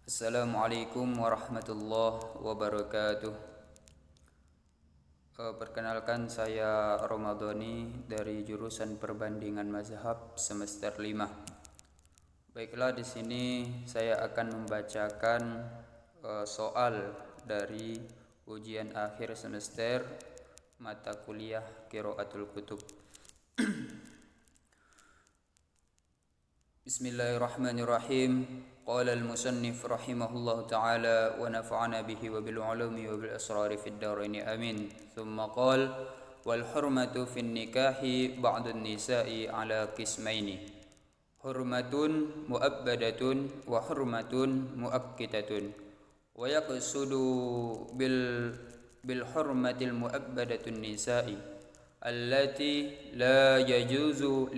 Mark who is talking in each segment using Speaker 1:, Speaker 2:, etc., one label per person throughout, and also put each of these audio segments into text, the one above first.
Speaker 1: Assalamualaikum warahmatullahi wabarakatuh. Perkenalkan, saya Romadhoni dari jurusan Perbandingan Mazhab semester 5. Baiklah, di sini saya akan membacakan soal dari ujian akhir semester mata kuliah Qiraatul Kutub. Bismillahirrahmanirrahim. Qala al-musannif rahimahullahu ta'ala wa nafa'ana bihi wa bil ulumi wa bil asrari fid dharain amin. Thumma qala wal hurmatu fin nikahi ba'da an-nisa'i ala qismaini. Hurmatun mu'abbadatun wa hurmatun mu'akkitatun. Wa yaqsudu bil hurmatil mu'abbadatun nisa'i allati la yajuzu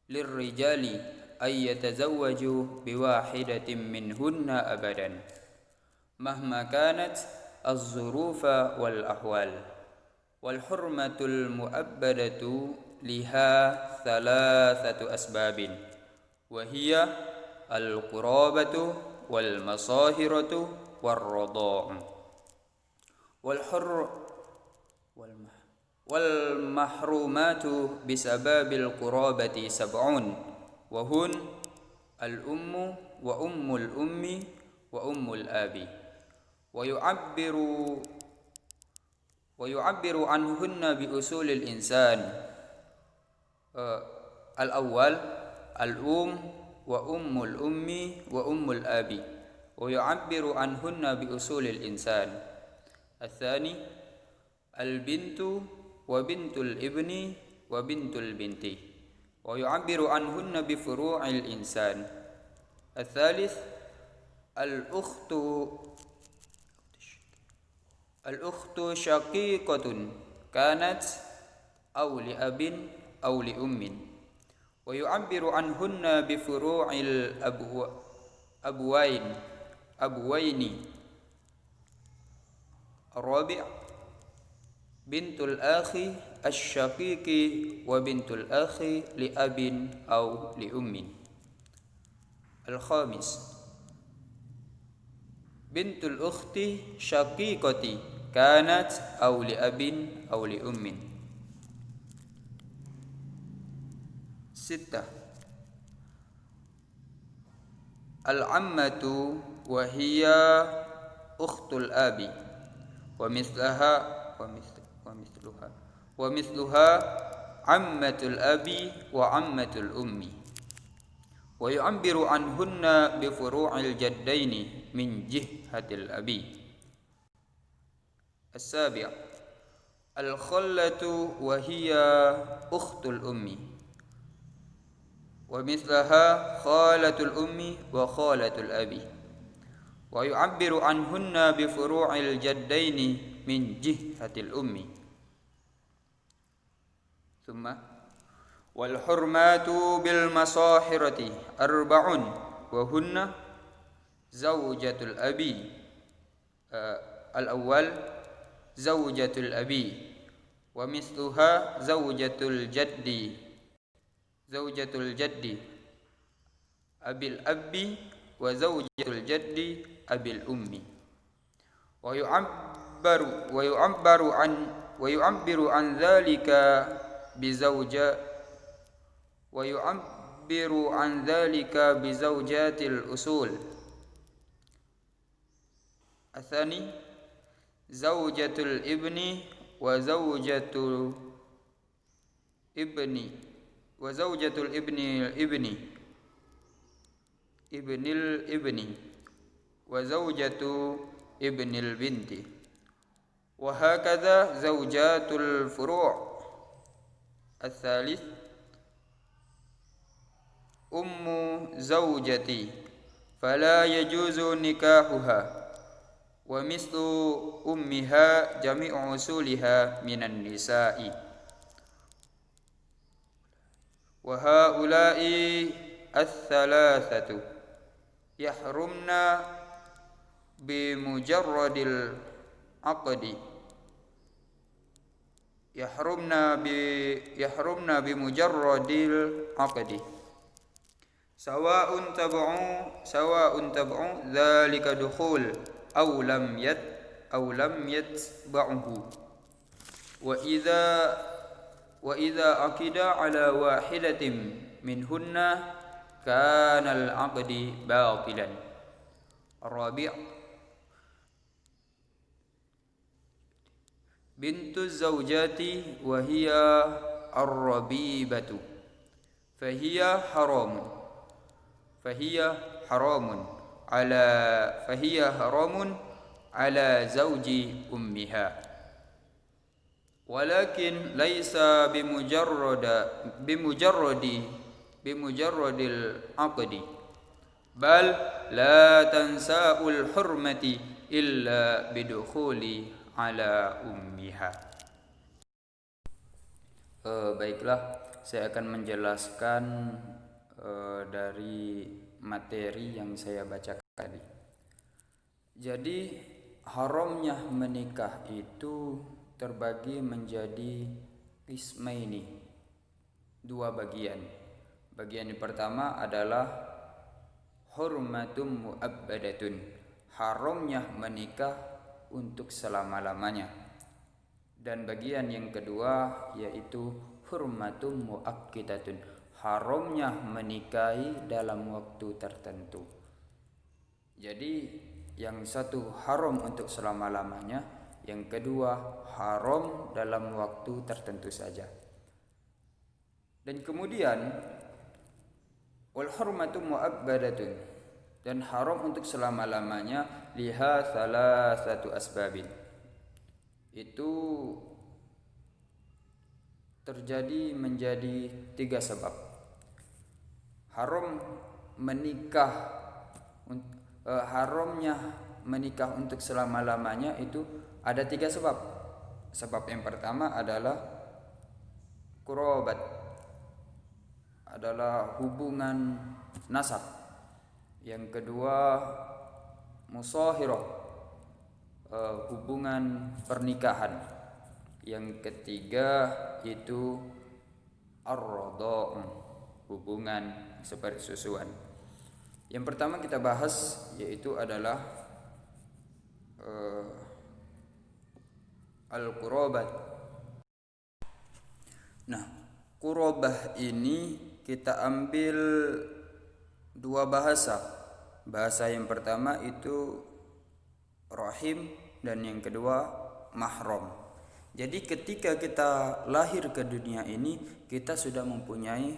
Speaker 1: للرجال أن يتزوجوا بواحدة منهن أبدا مهما كانت الظروف والأحوال. والحرمة المؤبدة لها ثلاثة أسباب، وهي القرابة والمصاهرة والرضاع. والمحرومات بسبب القرابة 7، وهن الأم وأم الأم وأم الأب. ويعبر عنهن بأصول الإنسان: الأول الأم وأم الأم وأم الأب، ويعبر عنهن بأصول الإنسان. الثاني البنت وبنت الابن وبنت البنت، ويعبر عنهن بفروع الإنسان. الثالث الأخت شقيقة كانت أو لأب أو لأم، ويعبر عنهن بفروع الأبوين. الرابع بنت الأخ الشقيق وبنت الأخ لأب أو لأم. الخامس بنت الأخت شقيقة كانت أو لأب أو لأم. 6 العمة وهي أخت الأب ومثلها عمة الأب وعمة الأم، ويعبر عنهن بفروع الجدين من جهة الأب. السابع الخلة وهي أخت الأم، ومثلها خالة الأم وخالة الأب، ويعبر عنهن بفروع الجدين من جهة الأم. ثم والحرمات بالمصاهرة 4، وهن زوجة الأب. الأول زوجة الأب، ومثلها زوجة الجد أبي الأب، وزوجة الجد أبي الأم. ويعبر عن ذلك بزوجات الأصول. الثاني زوجة الابن وزوجة الابن وزوجة ابن البنت، وهكذا زوجات الفروع. الثالث أم زوجتي فلا يجوز نكاحها، ومثل أمها جميع أصولها من النساء. وهؤلاء الثلاثة يحرمن بمجرد العقد يحرمن بمجرد العقد. sawa'un tab'u dzalika dukhul aw lam yatba'uhu wa idza aqida ala wahidatin minhunna kana al-'aqdi batilan. Rabi' bintu zaujati wa hiya ar-rabibatu fahiya haramun ala zawji ummiha walakin laisa bimujarradil aqdi bal la tansa'ul hurmati illa bidukhuli ala ummiha. Baiklah, saya akan menjelaskan dari materi yang saya bacakan tadi. Jadi haramnya menikah itu terbagi menjadi qismaini, dua bagian. Bagian yang pertama adalah hurmatum mu'abbadatun, haramnya menikah untuk selama-lamanya. Dan bagian yang kedua yaitu hurmatum mu'akkidatun, haramnya menikahi dalam waktu tertentu. Jadi yang satu haram untuk selama-lamanya, yang kedua haram dalam waktu tertentu saja. Dan kemudian wal hurmatu mu'abbadatun, dan haram untuk selama-lamanya liha salasatu asbabin. Itu terjadi menjadi 3 sebab. Haramnya menikah untuk selama-lamanya itu ada 3 sebab. Sebab yang pertama adalah qurabat, adalah hubungan nasab. Yang kedua musahirah, hubungan pernikahan. Yang ketiga itu ar-radha', hubungan sepersusuan. Yang pertama kita bahas yaitu adalah al-qurabat. Nah, qurabah ini kita ambil 2 bahasa. Bahasa yang pertama itu rahim dan yang kedua mahram. Jadi ketika kita lahir ke dunia ini, kita sudah mempunyai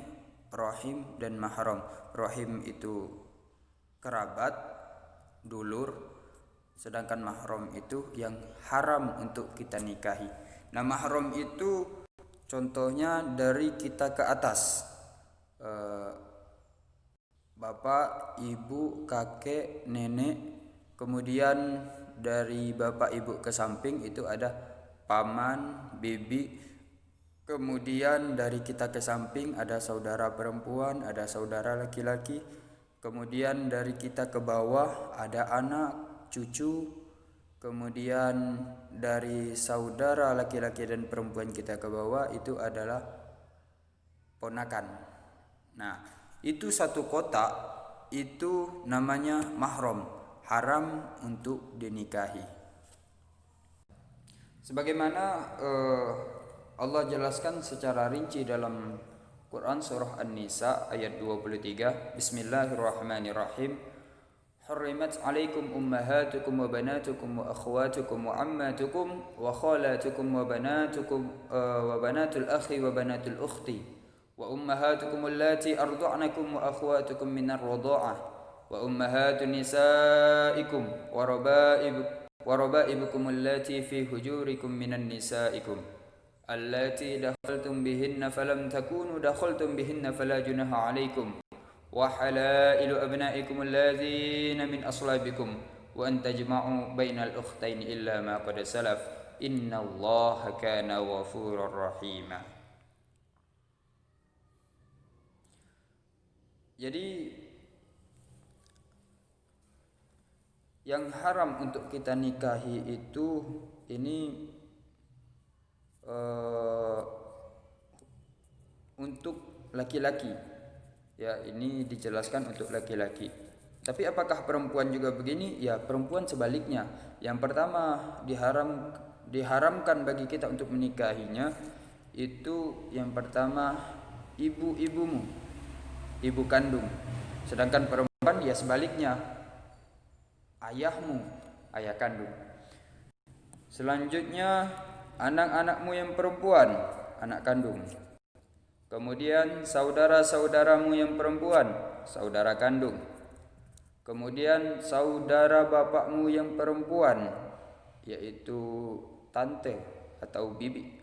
Speaker 1: rahim dan mahram. Rahim itu kerabat, dulur, sedangkan mahram itu yang haram untuk kita nikahi. Nah, mahram itu contohnya dari kita ke atas, bapak, ibu, kakek, nenek. Kemudian dari bapak ibu ke samping itu ada paman, bibi. Kemudian dari kita ke samping ada saudara perempuan, ada saudara laki-laki. Kemudian dari kita ke bawah ada anak, cucu. Kemudian dari saudara laki-laki dan perempuan kita ke bawah itu adalah ponakan. Nah, itu satu kotak, itu namanya mahram, haram untuk dinikahi. Sebagaimana Allah jelaskan secara rinci dalam Quran surah An-Nisa ayat 23, Bismillahirrahmanirrahim. Hurrimat alaikum ummahatukum wa banatukum wa akhwatukum wa ammatukum wa khalatukum wa banatul akhi wa banatul ukhti wa ummahatukum allati arda'nakum wa akhwatukum minar radha'ah wa ummahatun nisaikum wa raba'ibukum allati fi hujurikum minan nisaikum allati dakhaltum bihinna falam takunu dakhaltum bihinna fala junaha alaikum wa halailu abnaikum alladzina min aslabikum wa an tajma'u bainal ukhtaini illa ma qad salaf innallaha kana ghafurur rahima. Jadi yang haram untuk kita nikahi itu ini untuk laki-laki. Ya, ini dijelaskan untuk laki-laki. Tapi apakah perempuan juga begini? Ya, perempuan sebaliknya. Yang pertama diharamkan bagi kita untuk menikahinya itu yang pertama ibu-ibumu, ibu kandung. Sedangkan perempuan ya sebaliknya, ayahmu, ayah kandung. Selanjutnya anak-anakmu yang perempuan, anak kandung. Kemudian saudara-saudaramu yang perempuan, saudara kandung. Kemudian saudara bapakmu yang perempuan, yaitu tante atau bibi.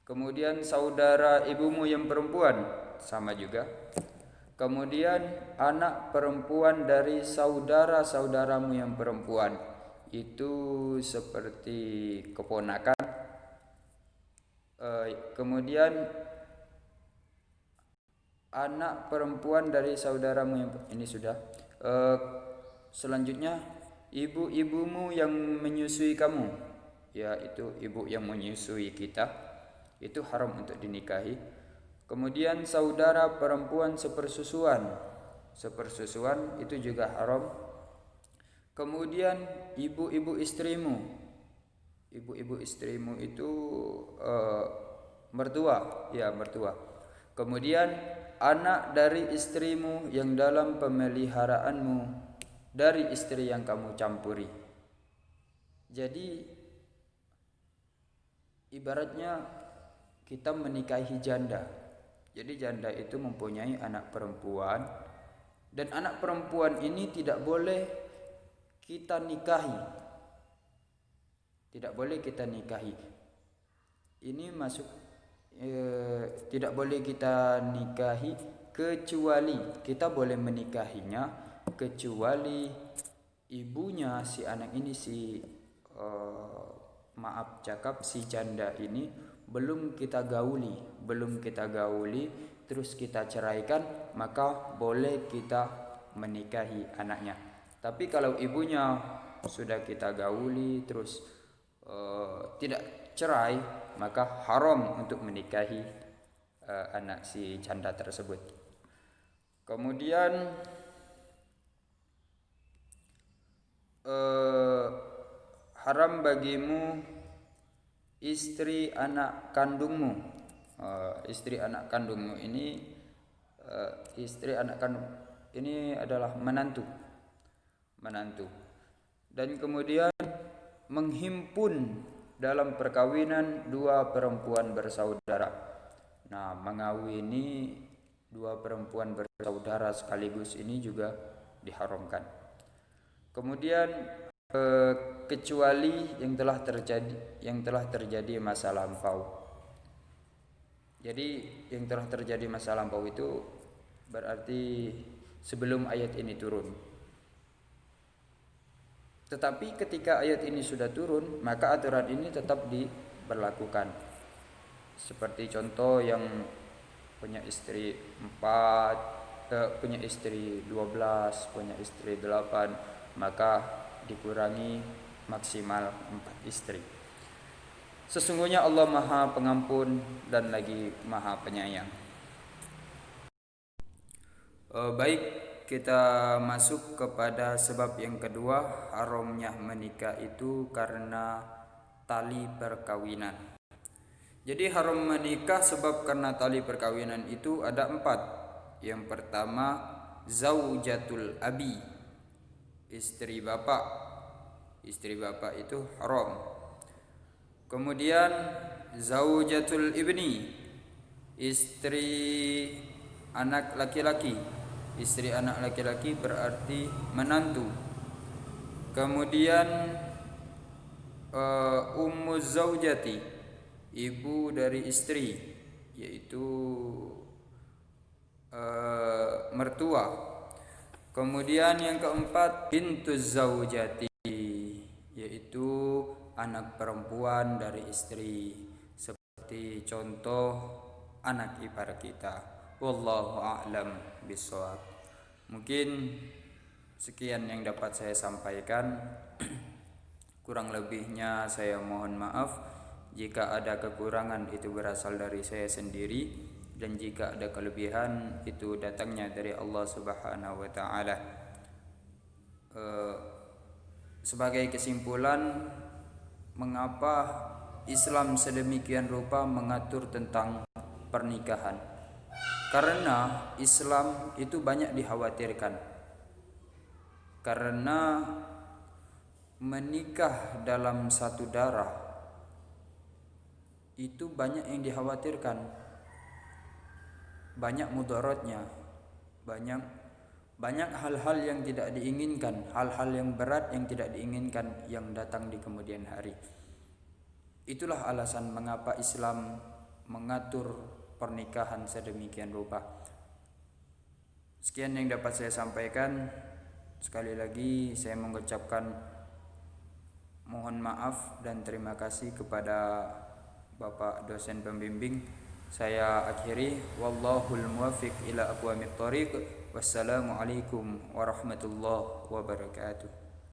Speaker 1: Kemudian saudara ibumu yang perempuan, sama juga. Kemudian anak perempuan dari saudara-saudaramu yang perempuan, itu seperti keponakan. Kemudian anak perempuan dari saudaramu yang ini sudah. Selanjutnya ibu-ibumu yang menyusui kamu, yaitu ibu yang menyusui kita, itu haram untuk dinikahi. Kemudian saudara perempuan sepersusuan, sepersusuan itu juga haram. Kemudian ibu-ibu istrimu, ibu-ibu istrimu itu mertua, ya mertua. Kemudian anak dari istrimu yang dalam pemeliharaanmu dari istri yang kamu campuri. Jadi ibaratnya kita menikahi janda. Jadi janda itu mempunyai anak perempuan, dan anak perempuan ini tidak boleh kita nikahi. Tidak boleh kita nikahi. Ini masuk tidak boleh kita nikahi kecuali kita boleh menikahinya kecuali ibunya si anak ini, si si janda ini belum kita gauli terus kita ceraikan, maka boleh kita menikahi anaknya. Tapi kalau ibunya sudah kita gauli terus tidak cerai, maka haram untuk menikahi anak si janda tersebut. Kemudian haram bagimu istri anak kandungmu. Istri anak kandungmu ini istri anak kandung ini adalah menantu. Dan kemudian menghimpun dalam perkawinan dua perempuan bersaudara. Nah, mengawini dua perempuan bersaudara sekaligus ini juga diharamkan. Kemudian kecuali yang telah terjadi masa lampau. Jadi yang telah terjadi masa lampau itu berarti sebelum ayat ini turun. Tetapi ketika ayat ini sudah turun, maka aturan ini tetap diberlakukan. Seperti contoh yang punya istri 4, punya istri 12, punya istri 8, maka dikurangi maksimal 4 istri. Sesungguhnya Allah Maha Pengampun dan lagi Maha Penyayang. Baik, kita masuk kepada sebab yang kedua, haramnya menikah itu karena tali perkawinan. Jadi haram menikah sebab karena tali perkawinan itu ada 4. Yang pertama, zaujatul abi, istri bapak. Istri bapak itu haram. Kemudian zaujatul ibni, istri anak laki-laki. Istri anak laki-laki berarti menantu. Kemudian ummu zaujati, ibu dari istri, yaitu mertua. Kemudian yang keempat bintu zaujati, yaitu anak perempuan dari istri, seperti contoh anak ipar kita. Wallahu a'lam bishawab. Mungkin sekian yang dapat saya sampaikan. Kurang lebihnya saya mohon maaf. Jika ada kekurangan itu berasal dari saya sendiri. dan jika ada kelebihan itu datangnya dari Allah Subhanahu wa taala. Sebagai kesimpulan, mengapa Islam sedemikian rupa mengatur tentang pernikahan? Karena Islam itu banyak dikhawatirkan. Karena menikah dalam satu darah itu banyak yang dikhawatirkan, banyak mudaratnya, banyak hal-hal yang tidak diinginkan, hal-hal yang berat yang tidak diinginkan yang datang di kemudian hari. Itulah alasan mengapa Islam mengatur pernikahan sedemikian rupa. Sekian yang dapat saya sampaikan. Sekali lagi saya mengucapkan mohon maaf dan terima kasih kepada Bapak dosen pembimbing. Saya akhiri, wallahul muwaffiq ila aqwamit thoriq. Wassalamualaikum warahmatullahi wabarakatuh.